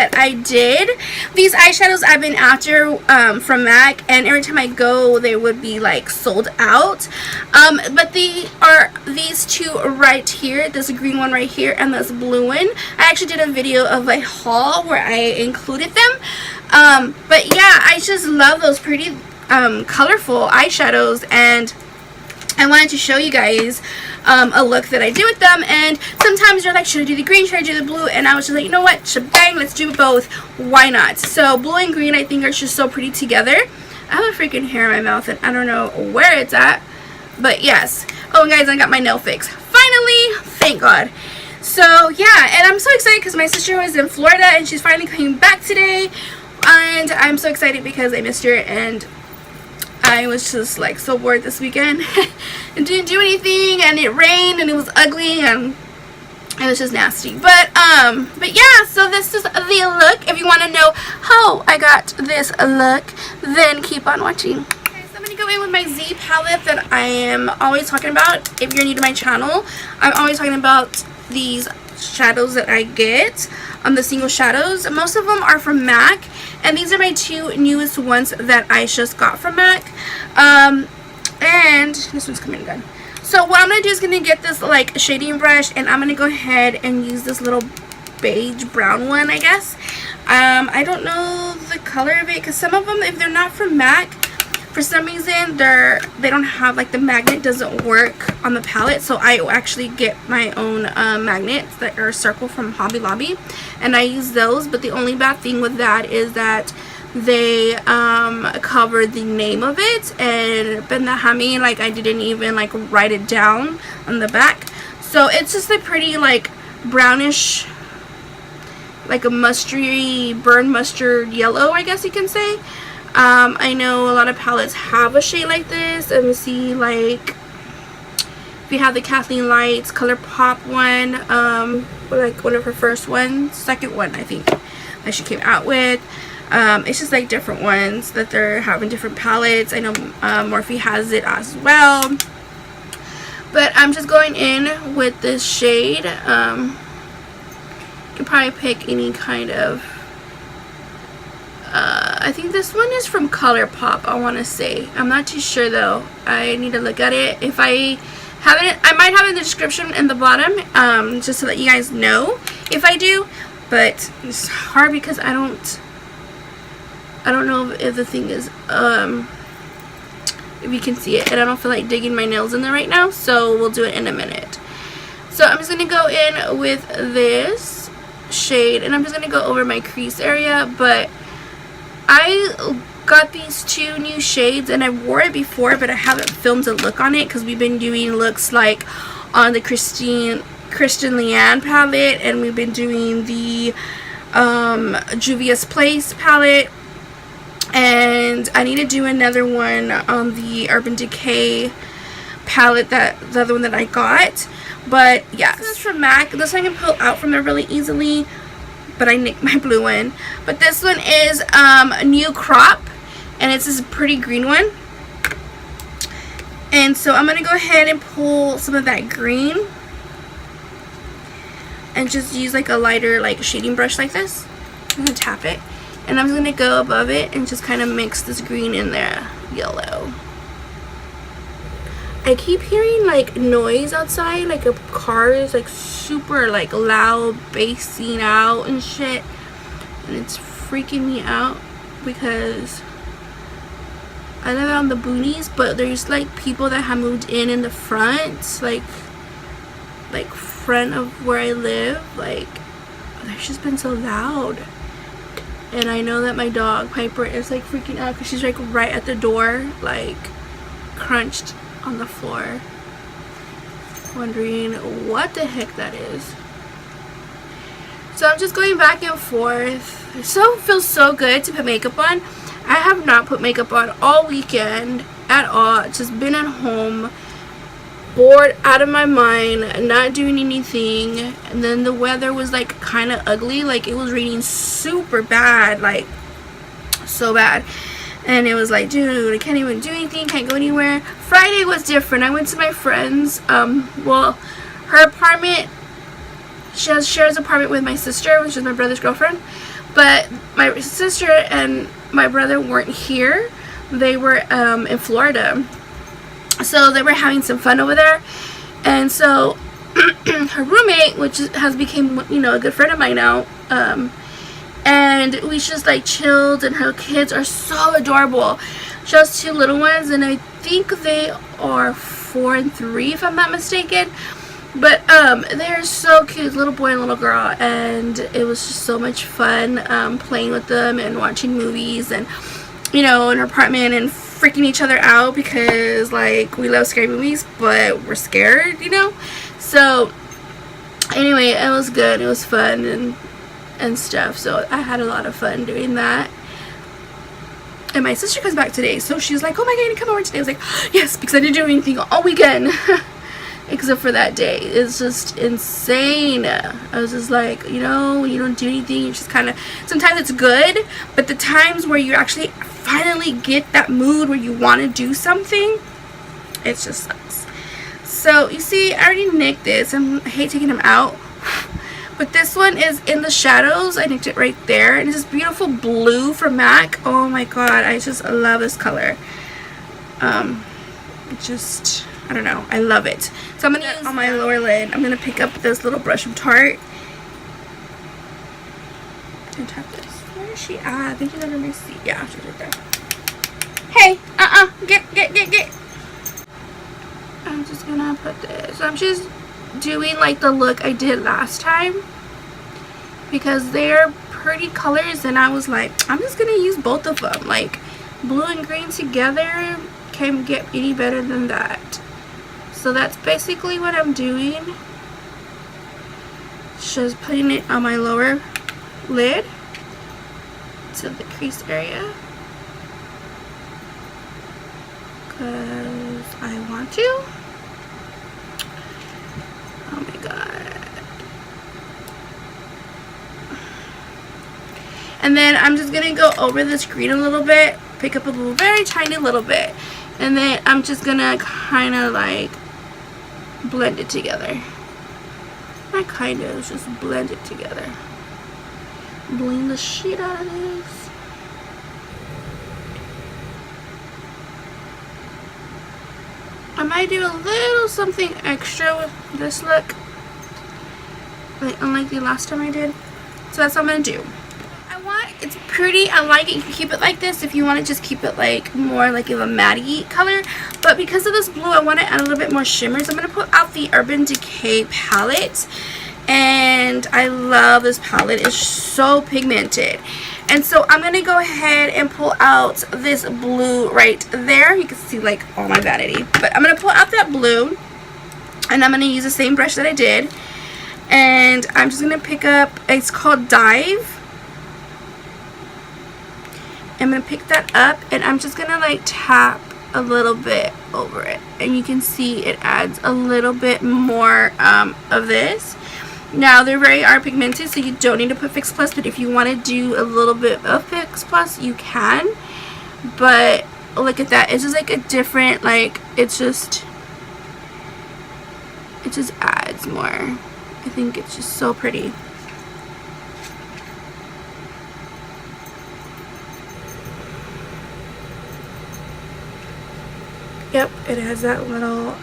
that I did. These eyeshadows I've been after from MAC, and every time I go they would be like sold out. But these two right here, this green one right here and this blue one, I actually did a video of a haul where I included them. But yeah, I just love those pretty colorful eyeshadows, and I wanted to show you guys a look that I do with them. And sometimes you're like, should I do the green, should I do the blue? And I was just like, you know what, shebang, let's do both. Why not? So blue and green I think are just so pretty together. I have a freaking hair in my mouth and I don't know where it's at, but yes. Oh guys, I got my nail fix finally, thank God. So yeah, and I'm so excited because my sister was in Florida and she's finally coming back today, and I'm so excited because I missed her, and I was just like so bored this weekend and didn't do anything, and it rained and it was ugly and it was just nasty. But yeah, so this is the look. If you want to know how I got this look, then keep on watching. Okay, so I'm going to go in with my Z palette that I am always talking about. If you're new to my channel, I'm always talking about these shadows that I get, the single shadows. Most of them are from MAC, and these are my two newest ones that I just got from MAC. And this one's coming good. So what I'm gonna do is gonna get this like shading brush, and I'm gonna go ahead and use this little beige brown one, I guess. I don't know the color of it because some of them, if they're not from MAC, for some reason they don't have, like, the magnet doesn't work on the palette. So I actually get my own magnets that are circle from Hobby Lobby, and I use those. But the only bad thing with that is that they cover the name of it, and Benahami, like, I didn't even like write it down on the back. So it's just a pretty like brownish, like a mustardy, burnt mustard yellow, I guess you can say. I know a lot of palettes have a shade like this. Let me see, like, we have the Kathleen Lights ColourPop one, like one of her first ones, second one I think that she came out with. It's just like different ones that they're having different palettes. I know Morphe has it as well, but I'm just going in with this shade. You can probably pick any kind of I think this one is from ColourPop, I want to say. I'm not too sure though. I need to look at it. If I have it, I might have it in the description in the bottom, just to let you guys know if I do. But it's hard because I don't know if the thing is if you can see it, and I don't feel like digging my nails in there right now, so we'll do it in a minute. So I'm just gonna go in with this shade, and I'm just gonna go over my crease area. But I got these two new shades, and I wore it before, but I haven't filmed a look on it because we've been doing looks like on the Kristen Leanne palette, and we've been doing the Juvia's Place palette, and I need to do another one on the Urban Decay palette, that the other one that I got. But yeah, this is from MAC. This one I can pull out from there really easily, but I nicked my blue one. But this one is New Crop, and it's this pretty green one. And so I'm gonna go ahead and pull some of that green and just use like a lighter like shading brush like this. I'm gonna tap it, and I'm just gonna go above it and just kind of mix this green in there, yellow. I keep hearing like noise outside, like a car is like super like loud, bassing out and shit, and it's freaking me out because I live out in the boonies, but there's like people that have moved in the front, like front of where I live. Like, they've just been so loud, and I know that my dog Piper is like freaking out because she's like right at the door, like crunched on the floor, wondering what the heck that is. So I'm just going back and forth. It feels so good to put makeup on. I have not put makeup on all weekend at all. It's just been at home, bored out of my mind, not doing anything. And then the weather was like kind of ugly, like it was raining super bad, like so bad. And it was like, dude, I can't even do anything, can't go anywhere. Friday was different. I went to my friend's, well, her apartment, she shares an apartment with my sister, which is my brother's girlfriend. But my sister and my brother weren't here. They were in Florida, so they were having some fun over there. And so her roommate, which has become, you know, a good friend of mine now, and we just like chilled, and her kids are so adorable. She has 2 little ones, and I think they are 4 and 3 if I'm not mistaken. But they're so cute, little boy and little girl, and it was just so much fun playing with them and watching movies, and, you know, in her apartment, and freaking each other out because, like, we love scary movies, but we're scared, you know. So anyway, it was good. It was fun and stuff. So I had a lot of fun doing that. And my sister comes back today, so she's like, oh my god, you come over today. I was like, yes, because I didn't do anything all weekend except for that day. It's just insane. I was just like, you know, when you don't do anything, you just kind of, sometimes it's good, but the times where you actually finally get that mood where you want to do something, it just sucks. So you see, I already nicked this. I hate taking them out, but this one is in the shadows. I nicked it right there, and it's this beautiful blue from MAC. Oh my god, I just love this color. Just, I don't know, I love it. So I'm gonna use on my lower lid. I'm gonna pick up this little brush from Tarte and tap this. Where is she at? I think she's under my seat. Yeah, she's right there. Hey, get. I'm just gonna put this. I'm just doing like the look I did last time because they're pretty colors, and I was like, I'm just gonna use both of them. Like, blue and green together can't get any better than that. So that's basically what I'm doing. Just putting it on my lower lid to the crease area because I want to. Oh my god. And then I'm just gonna go over this green a little bit, pick up a little, very tiny little bit, and then I'm just gonna kind of like blend it together. Not kind of, just blend it together. Blend the shit out of this. I might do a little something extra with this look, like unlike the last time I did. So that's what I'm gonna do. It's pretty. I like it. You can keep it like this if you want to just keep it like more like of a matte color, but because of this blue I want to add a little bit more shimmer. So I'm going to pull out the Urban Decay palette, and I love this palette. It's so pigmented. And so I'm going to go ahead and pull out this blue right there. You can see like all my vanity, but I'm going to pull out that blue, and I'm going to use the same brush that I did, and I'm just going to pick up, it's called Dive. I'm going to pick that up, and I'm just going to like tap a little bit over it, and you can see it adds a little bit more of this. Now they're very pigmented, so you don't need to put Fix Plus, but if you want to do a little bit of Fix Plus you can. But look at that, it's just like a different, like, it just adds more. I think it's just so pretty. Yep, it has that little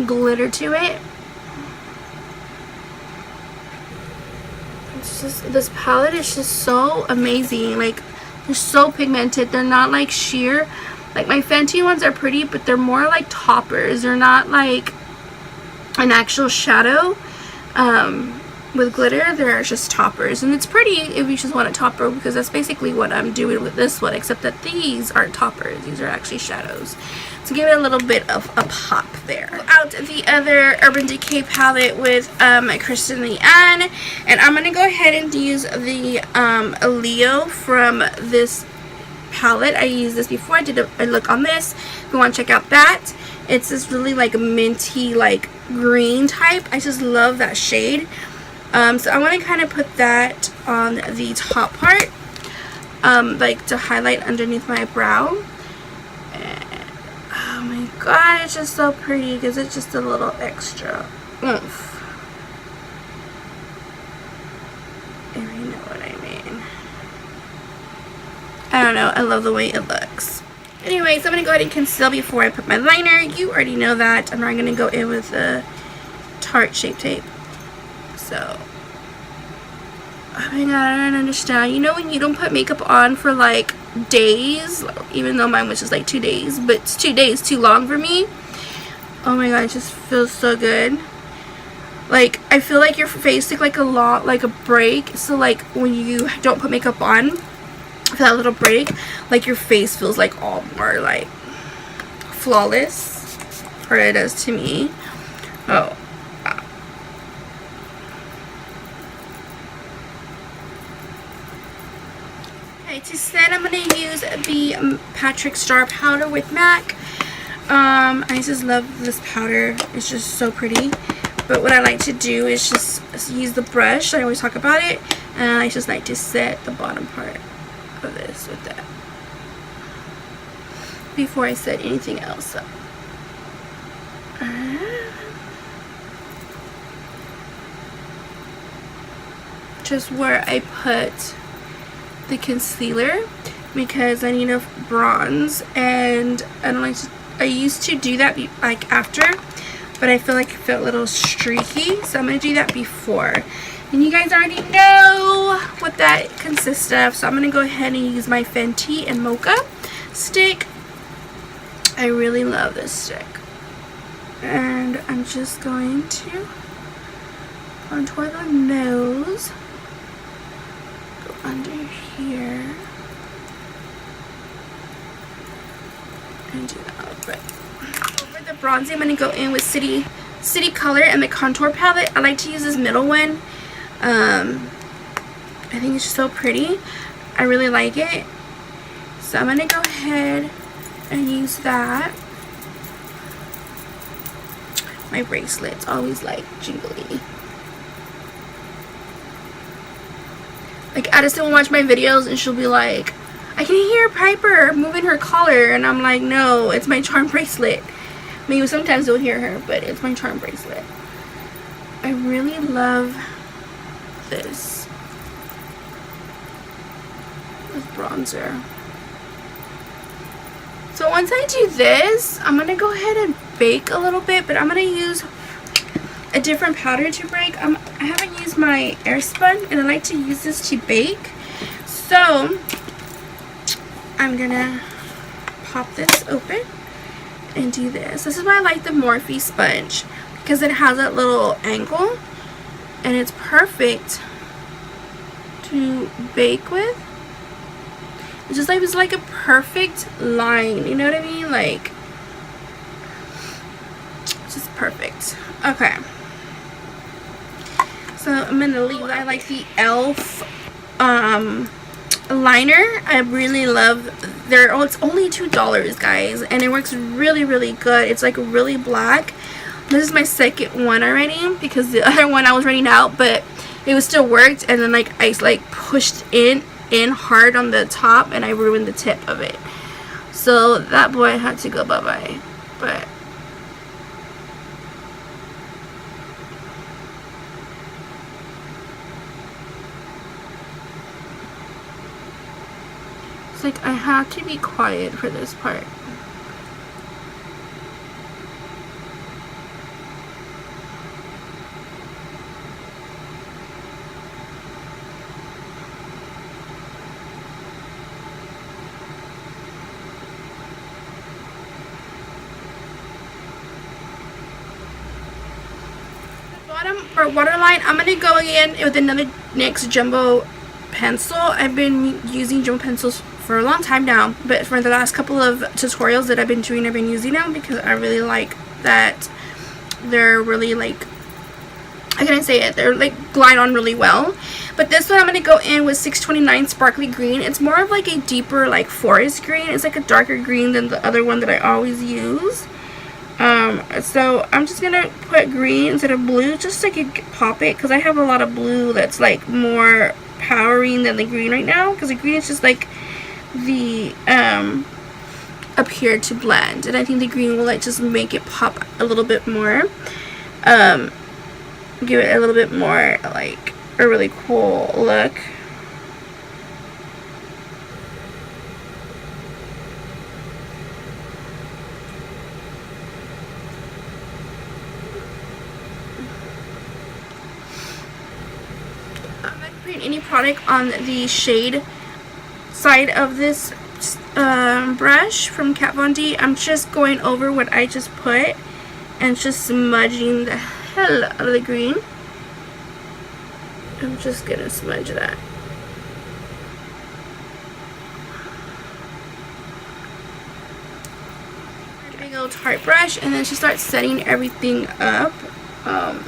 glitter to it. It's just, this palette is just so amazing. Like, they're so pigmented. They're not like sheer. Like, my Fenty ones are pretty, but they're more like toppers. They're not like an actual shadow with glitter. They're just toppers, and it's pretty if you just want a topper, because that's basically what I'm doing with this one, except that these aren't toppers. These are actually shadows, to give it a little bit of a pop there. Out the other Urban Decay palette with Kristen Leanne, and I'm gonna go ahead and use the Leo from this palette. I used this before. I did a look on this. If you want to check out that, it's this really like minty, like green type. I just love that shade. So I want to kind of put that on the top part, like to highlight underneath my brow. And, oh my god, it's just so pretty because it's just a little extra oomph. If you know what I don't know, I love the way it looks. Anyways, I'm going to go ahead and conceal before I put my liner. You already know that. I'm not going to go in with the Tarte Shape Tape. So, oh my god, I don't understand. You know when you don't put makeup on for like days, even though mine was just like 2 days, but it's 2 days too long for me. Oh my god, it just feels so good. Like, I feel like your face took like a break. So like when you don't put makeup on for that little break, like your face feels like all more like flawless, or it does to me. Oh, okay, to set, I'm gonna use the Patrick Star powder with MAC. I just love this powder. It's just so pretty. But what I like to do is just use the brush. I always talk about it, and I just like to set the bottom part of this with that before I set anything else up. Just where I put the concealer, because I need a bronze, and I don't like to, I used to do that like after, but I feel like it felt a little streaky, so I'm going to do that before. And you guys already know what that consists of, so I'm going to go ahead and use my Fenty and Mocha stick. I really love this stick. And I'm just going to contour the nose, go under here, and do that a little bit. Over the bronzing, I'm going to go in with City Color and the contour palette. I like to use this middle one. I think it's just so pretty. I really like it. So I'm going to go ahead and use that. My bracelet's always like jingly. Like Addison will watch my videos and she'll be like, I can hear Piper moving her collar, and I'm like, no, it's my charm bracelet. Maybe sometimes you'll hear her, but it's my charm bracelet. I really love this bronzer. So once I do this, I'm going to go ahead and bake a little bit, but I'm going to use a different powder to bake. I haven't used my Airspun, and I like to use this to bake. So I'm going to pop this open and do this. This is why I like the Morphe sponge, because it has that little angle, and it's perfect to bake with. It's like a perfect line, you know what I mean? Like, just perfect. Okay, so I'm gonna leave. I like the e.l.f. liner. I really love their, oh, it's only $2, guys, and it works really, really good. It's like really black. This is my second one already, because the other one I was running out, but it was still worked, and then like I like pushed in hard on the top, and I ruined the tip of it. So that boy had to go bye-bye. But it's like I have to be quiet for this part. For waterline, I'm going to go again with another NYX Jumbo pencil. I've been using Jumbo pencils for a long time now, but for the last couple of tutorials that I've been doing, I've been using them because I really like that they're really like, how can I say it? They're like glide on really well. But this one I'm going to go in with 629 Sparkly Green. It's more of like a deeper like forest green. It's like a darker green than the other one that I always use. So I'm just gonna put green instead of blue, just so I can pop it, because I have a lot of blue that's like more powering than the green right now, because the green is just like the up here to blend, and I think the green will like just make it pop a little bit more, give it a little bit more like a really cool look. putting any product on the shade side of this brush from Kat Von D. I'm just going over what I just put and just smudging the hell out of the green. I'm just gonna smudge that. Big old tart brush, and then she starts setting everything up. I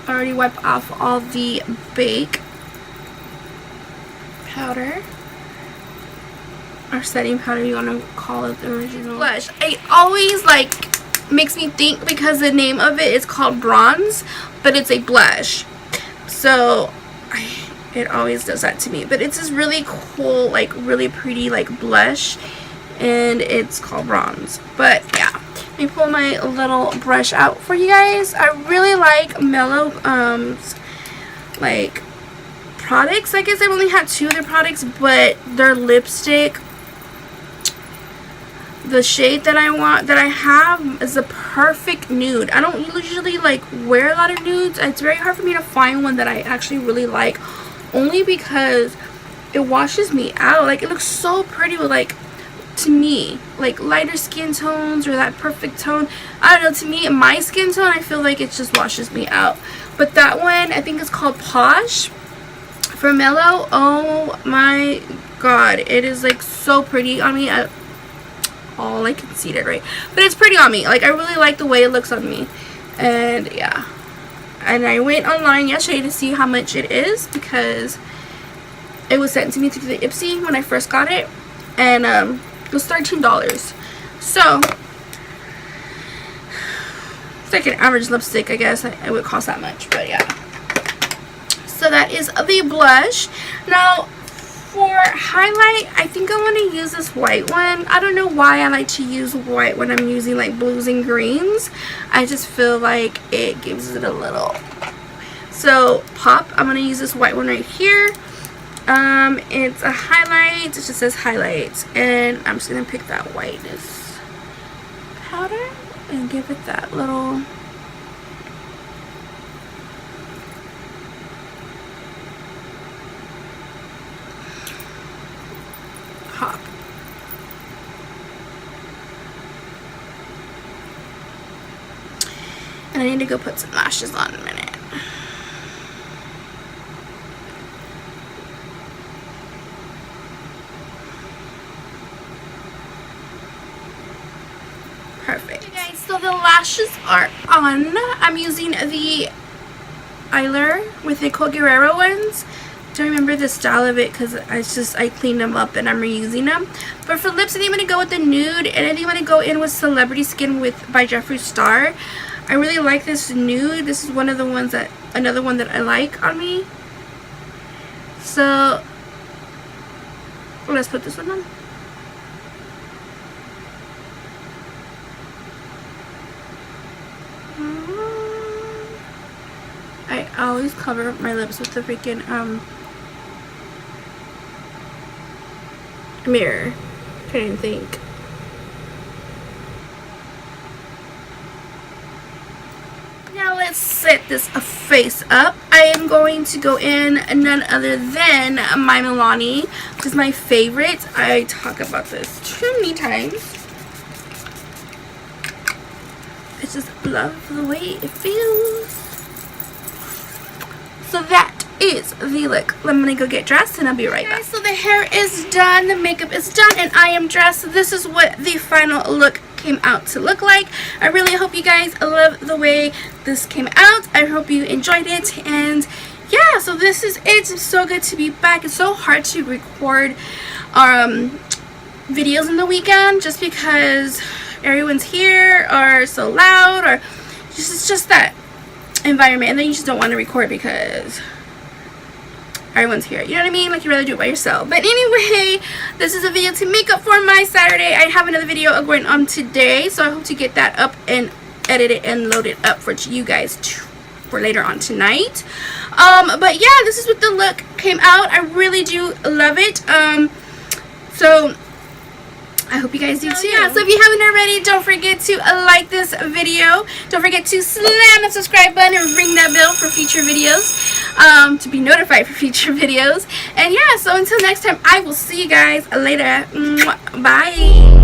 already wiped off all the bake powder, or setting powder, you want to call it, the original blush. It always like makes me think, because the name of it is called bronze, but it's a blush, so it always does that to me. But it's this really cool, like really pretty like blush, and it's called bronze. But yeah, let me pull my little brush out for you guys. I really like Mellow like products. I guess I've only had 2 of their products, but their lipstick, the shade that I have is a perfect nude. I don't usually like wear a lot of nudes. It's very hard for me to find one that I actually really like, only because it washes me out. Like, it looks so pretty with, like, to me, like lighter skin tones or that perfect tone. I don't know, to me, my skin tone, I feel like it just washes me out. But that one, I think it's called Posh for Mellow. Oh my god, it is like so pretty on me. I can see it right, but it's pretty on me. Like, I really like the way it looks on me. And yeah, and I went online yesterday to see how much it is, because it was sent to me through the Ipsy when I first got it, and it was $13. So it's like an average lipstick, I guess. It would cost that much, but yeah. So that is the blush. Now for highlight, I think I want to use this white one. I don't know why I like to use white when I'm using like blues and greens. I just feel like it gives it a little. So pop, I'm going to use this white one right here. It's a highlight. It just says highlights, and I'm just going to pick that whiteness powder and give it that little pop. And I need to go put some lashes on in a minute. Perfect. Okay guys, so the lashes are on. I'm using the eyeliner with the Nicole Guerrero ones. Don't remember the style of it because I cleaned them up and I'm reusing them. But for lips, I think I'm going to go with the nude, and I think I'm going to go in with Celebrity Skin by Jeffree Star. I really like this nude. This is one of the ones that, another one that I like on me. So let's put this one on. I always cover my lips with the freaking mirror. Can't even think. Now let's set this face up. I am going to go in none other than my Milani, which is my favorite. I talk about this too many times. I just love the way it feels. So that is the look. I'm gonna go get dressed and I'll be right back. So the hair is done, the makeup is done, and I am dressed. This is what the final look came out to look like. I really hope you guys love the way this came out. I hope you enjoyed it, and yeah, so this is it. It's so good to be back. It's so hard to record videos in the weekend just because everyone's here or so loud, or it's just that environment, and then you just don't want to record because everyone's here, you know what I mean? Like, you'd rather do it by yourself. But anyway, this is a video to make up for my Saturday. I have another video going on today, so I hope to get that up and edit it and load it up for you guys for later on tonight. But yeah, this is what the look came out. I really do love it. So I hope you guys do too. Yeah, so if you haven't already, don't forget to like this video. Don't forget to slam the subscribe button and ring that bell for future videos. to be notified for future videos. And yeah, so until next time, I will see you guys later. Bye.